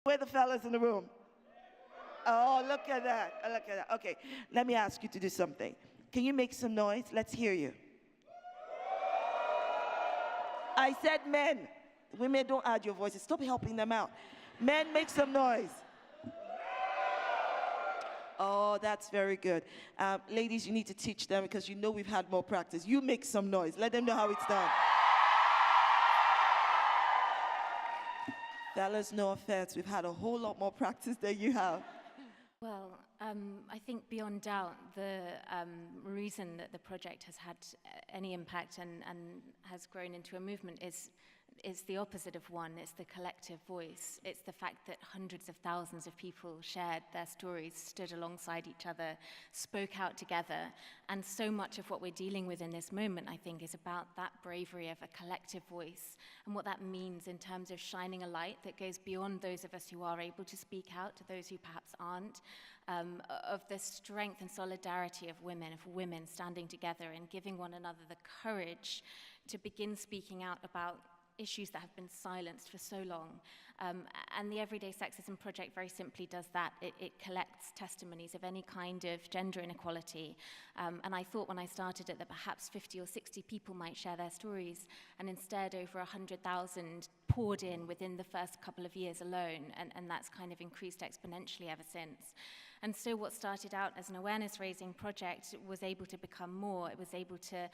Where are the fellas in the room? Oh, look at that. Look at that. Okay, let me ask you to do something. Can you make some noise? Let's hear you. I said men. Women, don't add your voices. Stop helping them out. Men, make some noise. Oh, that's very good. Ladies, you need to teach them because you know we've had more practice. You make some noise. Let them know how it's done. Fellas, no offense. We've had a whole lot more practice than you have. Well, I think beyond doubt, the reason that the project has had any impact and has grown into a movement is the opposite of one. It's the collective voice. It's the fact that hundreds of thousands of people shared their stories, stood alongside each other, spoke out together. And so much of what we're dealing with in this moment, I think, is about that bravery of a collective voice and what that means in terms of shining a light that goes beyond those of us who are able to speak out to those who perhaps aren't, of the strength and solidarity of women standing together and giving one another the courage to begin speaking out about issues that have been silenced for so long. And the Everyday Sexism Project very simply does that. It collects testimonies of any kind of gender inequality. And I thought when I started it that perhaps 50 or 60 people might share their stories, and instead over 100,000 poured in within the first couple of years alone, and that's kind of increased exponentially ever since. And so what started out as an awareness-raising project was able to become more. It was able to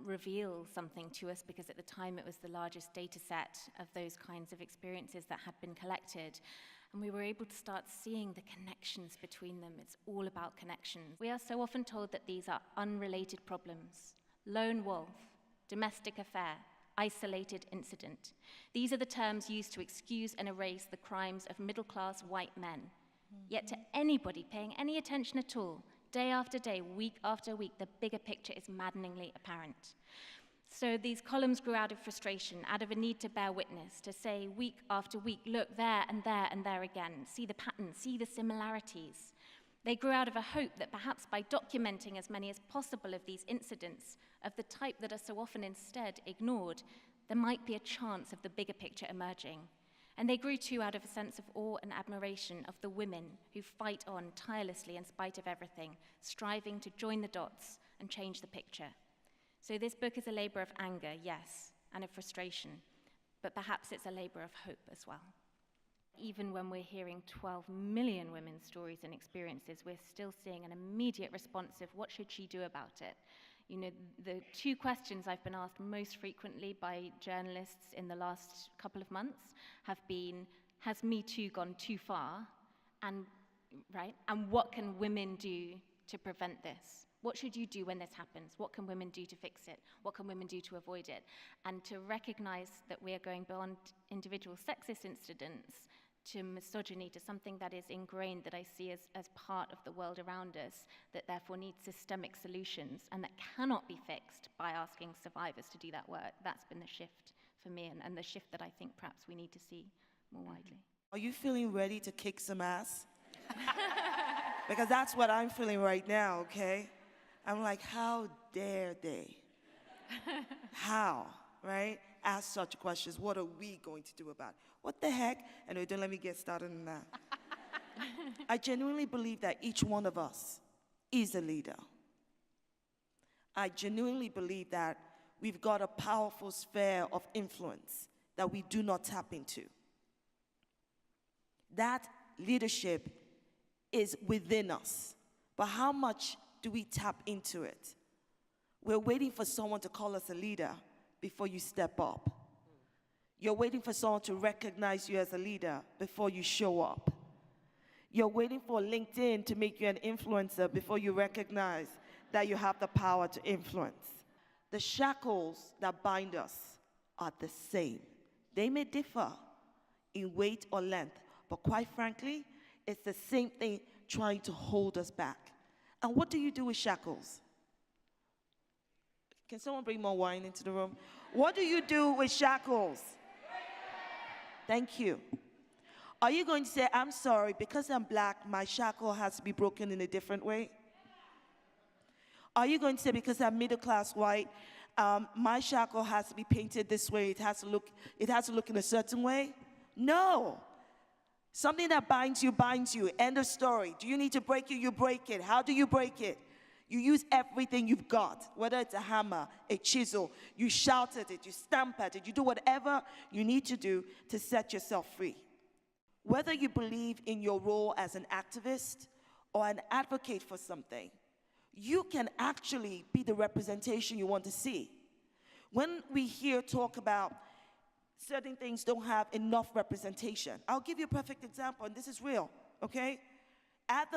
reveal something to us because at the time it was the largest data set of those kinds of experiences that had been collected. And we were able to start seeing the connections between them. It's all about connections. We are so often told that these are unrelated problems. Lone wolf, domestic affair, isolated incident. These are the terms used to excuse and erase the crimes of middle-class white men. Yet to anybody paying any attention at all, day after day, week after week, the bigger picture is maddeningly apparent. So these columns grew out of frustration, out of a need to bear witness, to say week after week, look there and there and there again, see the patterns, see the similarities. They grew out of a hope that perhaps by documenting as many as possible of these incidents, of the type that are so often instead ignored, there might be a chance of the bigger picture emerging. And they grew too out of a sense of awe and admiration of the women who fight on tirelessly in spite of everything, striving to join the dots and change the picture. So this book is a labor of anger, yes, and of frustration, but perhaps it's a labor of hope as well. Even when we're hearing 12 million women's stories and experiences, we're still seeing an immediate response of what should she do about it? You know, the two questions I've been asked most frequently by journalists in the last couple of months have been, has Me Too gone too far? And what can women do to prevent this? What should you do when this happens? What can women do to fix it? What can women do to avoid it? And to recognize that we are going beyond individual sexist incidents to misogyny, to something that is ingrained, that I see as part of the world around us, that therefore needs systemic solutions and that cannot be fixed by asking survivors to do that work. That's been the shift for me and the shift that I think perhaps we need to see more widely. Are you feeling ready to kick some ass? Because that's what I'm feeling right now, okay? I'm like, how dare they? How, right? Ask such questions. What are we going to do about it? What the heck? Anyway, don't let me get started on that. I genuinely believe that each one of us is a leader. I genuinely believe that we've got a powerful sphere of influence that we do not tap into. That leadership is within us. But how much do we tap into it? We're waiting for someone to call us a leader before you step up. You're waiting for someone to recognize you as a leader before you show up. You're waiting for LinkedIn to make you an influencer before you recognize that you have the power to influence. The shackles that bind us are the same. They may differ in weight or length, but quite frankly, it's the same thing trying to hold us back. And what do you do with shackles? Can someone bring more wine into the room? What do you do with shackles? Thank you. Are you going to say, I'm sorry, because I'm black, my shackle has to be broken in a different way? Are you going to say, because I'm middle-class white, my shackle has to be painted this way, it has to look in a certain way? No. Something that binds you, end of story. Do you need to break it? You break it. How do you break it? You use everything you've got, whether it's a hammer, a chisel, you shout at it, you stamp at it, you do whatever you need to do to set yourself free. Whether you believe in your role as an activist or an advocate for something, you can actually be the representation you want to see. When we hear talk about certain things don't have enough representation, I'll give you a perfect example, and this is real, okay? At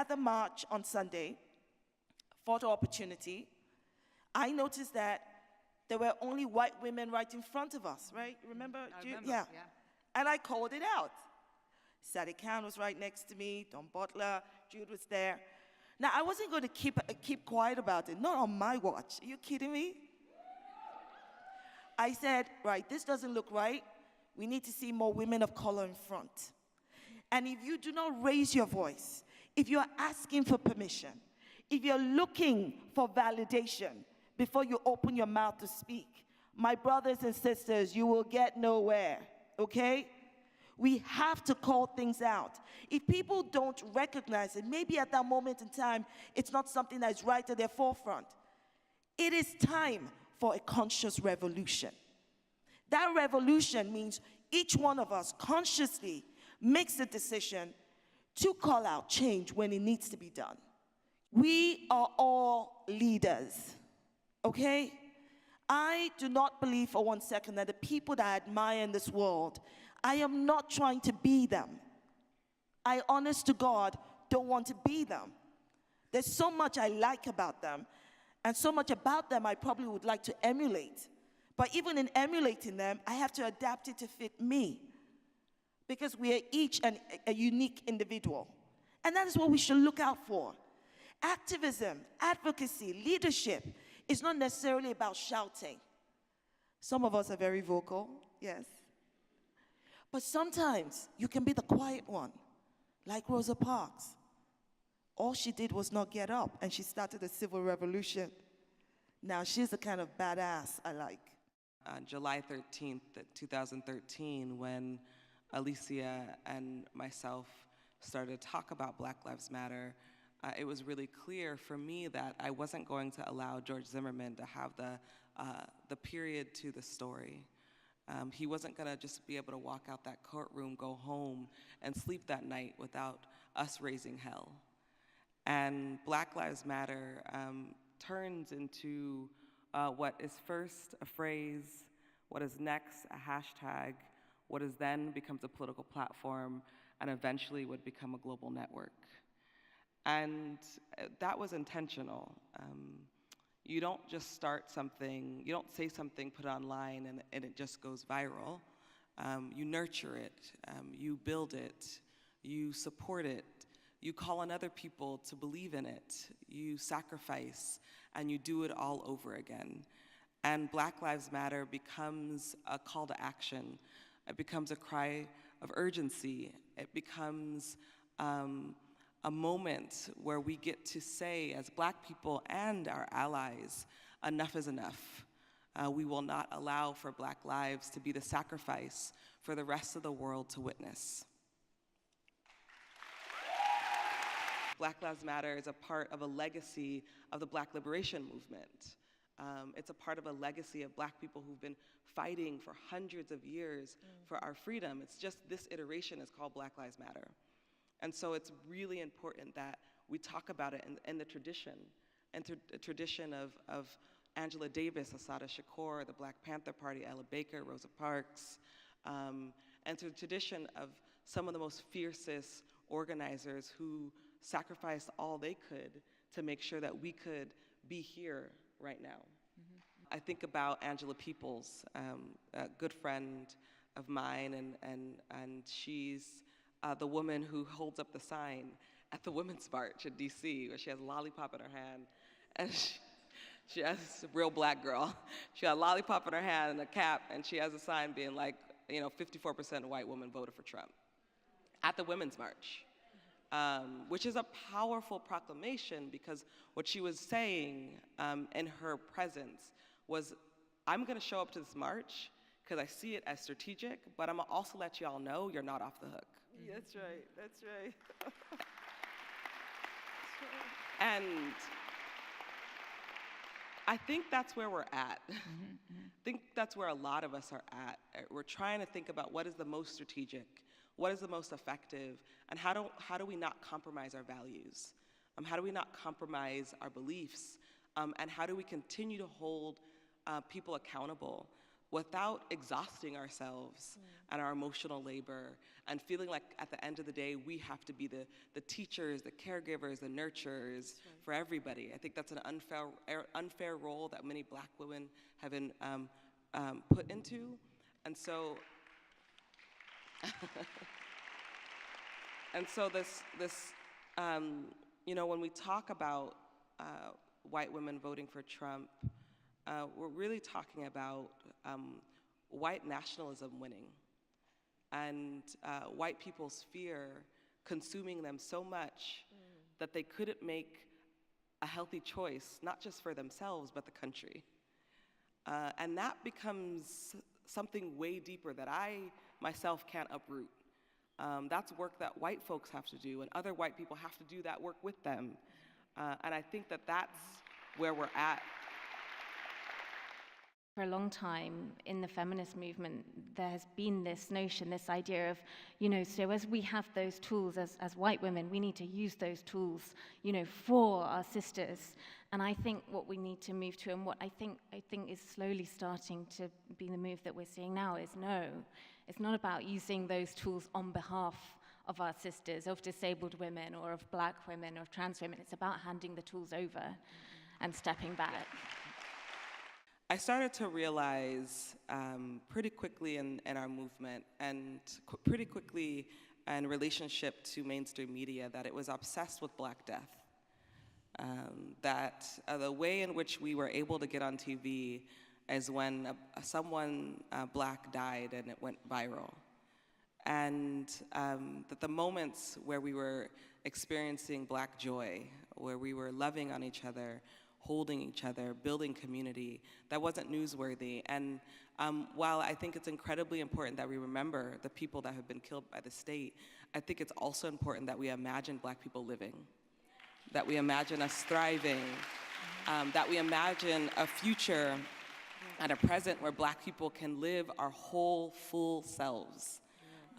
the march on Sunday, photo opportunity, I noticed that there were only white women right in front of us, right? Remember? I remember, yeah. yeah. And I called it out. Sadie Khan was right next to me, Don Butler, Jude was there. Now, I wasn't going to keep quiet about it, not on my watch. Are you kidding me? I said, right, this doesn't look right. We need to see more women of color in front. And if you do not raise your voice, if you're asking for permission, if you're looking for validation before you open your mouth to speak, my brothers and sisters, you will get nowhere, okay? We have to call things out. If people don't recognize it, maybe at that moment in time, it's not something that is right at their forefront. It is time for a conscious revolution. That revolution means each one of us consciously makes a decision to call out change when it needs to be done. We are all leaders, okay? I do not believe for 1 second that the people that I admire in this world, I am not trying to be them. I, honest to God, don't want to be them. There's so much I like about them, and so much about them I probably would like to emulate. But even in emulating them, I have to adapt it to fit me, because we are each a unique individual. And that is what we should look out for. Activism, advocacy, leadership is not necessarily about shouting. Some of us are very vocal, yes. But sometimes you can be the quiet one, like Rosa Parks. All she did was not get up, and she started a civil revolution. Now she's the kind of badass I like. On July 13th, 2013, when Alicia and myself started to talk about Black Lives Matter, it was really clear for me that I wasn't going to allow George Zimmerman to have the period to the story. He wasn't going to just be able to walk out that courtroom, go home, and sleep that night without us raising hell. And Black Lives Matter turns into what is first a phrase, what is next a hashtag, what is then becomes a political platform, and eventually would become a global network. And that was intentional. You don't just start something, you don't say something, put it online, and it just goes viral. You nurture it, you build it, you support it, you call on other people to believe in it, you sacrifice, and you do it all over again. And Black Lives Matter becomes a call to action. It becomes a cry of urgency. It becomes a moment where we get to say, as Black people and our allies, enough is enough. We will not allow for Black lives to be the sacrifice for the rest of the world to witness. Black Lives Matter is a part of a legacy of the Black liberation movement. It's a part of a legacy of Black people who've been fighting for hundreds of years for our freedom. It's just this iteration is called Black Lives Matter. And so it's really important that we talk about it in the tradition, and the tradition of Angela Davis, Assata Shakur, the Black Panther Party, Ella Baker, Rosa Parks, and to the tradition of some of the most fiercest organizers who sacrificed all they could to make sure that we could be here right now. I think about Angela Peoples, a good friend of mine, and she's the woman who holds up the sign at the Women's March in DC, where she has a lollipop in her hand, and she has a real Black girl. She had a lollipop in her hand and a cap, and she has a sign being like, 54% of white women voted for Trump at the Women's March. Which is a powerful proclamation, because what she was saying in her presence was, I'm gonna show up to this march because I see it as strategic, but I'm gonna also let y'all know you're not off the hook. That's right, that's right. And I think that's where we're at. I think that's where a lot of us are at. We're trying to think about what is the most strategic, what is the most effective, and how do we not compromise our values? How do we not compromise our beliefs? And how do we continue to hold people accountable without exhausting ourselves and our emotional labor and feeling like at the end of the day we have to be the teachers, the caregivers, the nurturers for everybody. I think that's an unfair role that many Black women have been put into. And so and so this when we talk about white women voting for Trump, we're really talking about white nationalism winning and white people's fear consuming them so much that they couldn't make a healthy choice, not just for themselves, but the country. And that becomes something way deeper that I myself can't uproot. That's work that white folks have to do, and other white people have to do that work with them. And I think that that's where we're at. For a long time in the feminist movement, there has been this notion, this idea of, so as we have those tools as white women, we need to use those tools, for our sisters. And I think what we need to move to, and what I think is slowly starting to be the move that we're seeing now, is no, it's not about using those tools on behalf of our sisters, of disabled women, or of Black women, or of trans women. It's about handing the tools over and stepping back. I started to realize pretty quickly in our movement and pretty quickly in relationship to mainstream media that it was obsessed with Black death. That the way in which we were able to get on TV is when someone Black died and it went viral. And that the moments where we were experiencing Black joy, where we were loving on each other, holding each other, building community, that wasn't newsworthy. And while I think it's incredibly important that we remember the people that have been killed by the state, I think it's also important that we imagine Black people living, that we imagine us thriving, that we imagine a future and a present where Black people can live our whole, full selves.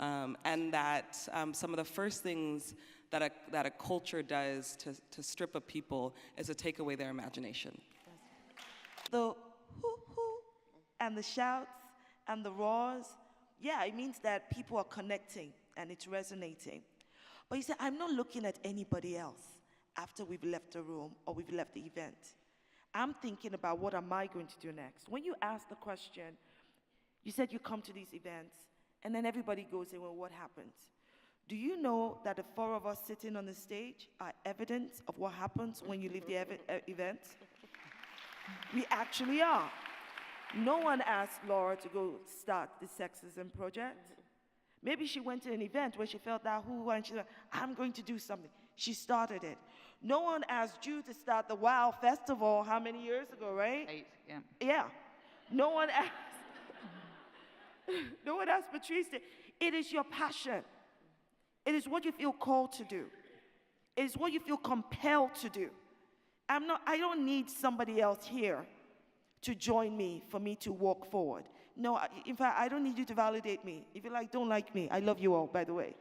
And that some of the first things that a culture does to strip a people is to take away their imagination. The hoo-hoo and the shouts and the roars, yeah, it means that people are connecting and it's resonating. But you say, I'm not looking at anybody else after we've left the room or we've left the event. I'm thinking about what am I going to do next. When you ask the question, you said you come to these events, and then everybody goes in, well, what happens? Do you know that the four of us sitting on the stage are evidence of what happens when you leave the event? We actually are. No one asked Laura to go start the Sexism Project. Maybe she went to an event where she felt that and she said, I'm going to do something. She started it. No one asked you to start the WOW Festival how many years ago, right? 8, yeah. Yeah. No one asked Patrisse. It is your passion. It is what you feel called to do. It is what you feel compelled to do. I don't need somebody else here to join me for me to walk forward. No, in fact, I don't need you to validate me. If you don't like me, I love you all, by the way.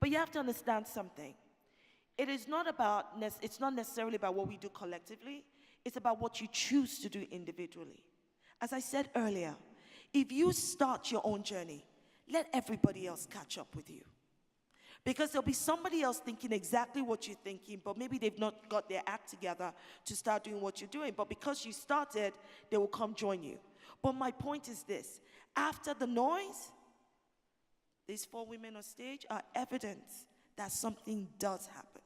But you have to understand something. It's not necessarily about what we do collectively. It's about what you choose to do individually. As I said earlier, if you start your own journey, let everybody else catch up with you. Because there'll be somebody else thinking exactly what you're thinking, but maybe they've not got their act together to start doing what you're doing. But because you started, they will come join you. But my point is this. After the noise, these 4 women on stage are evidence that something does happen.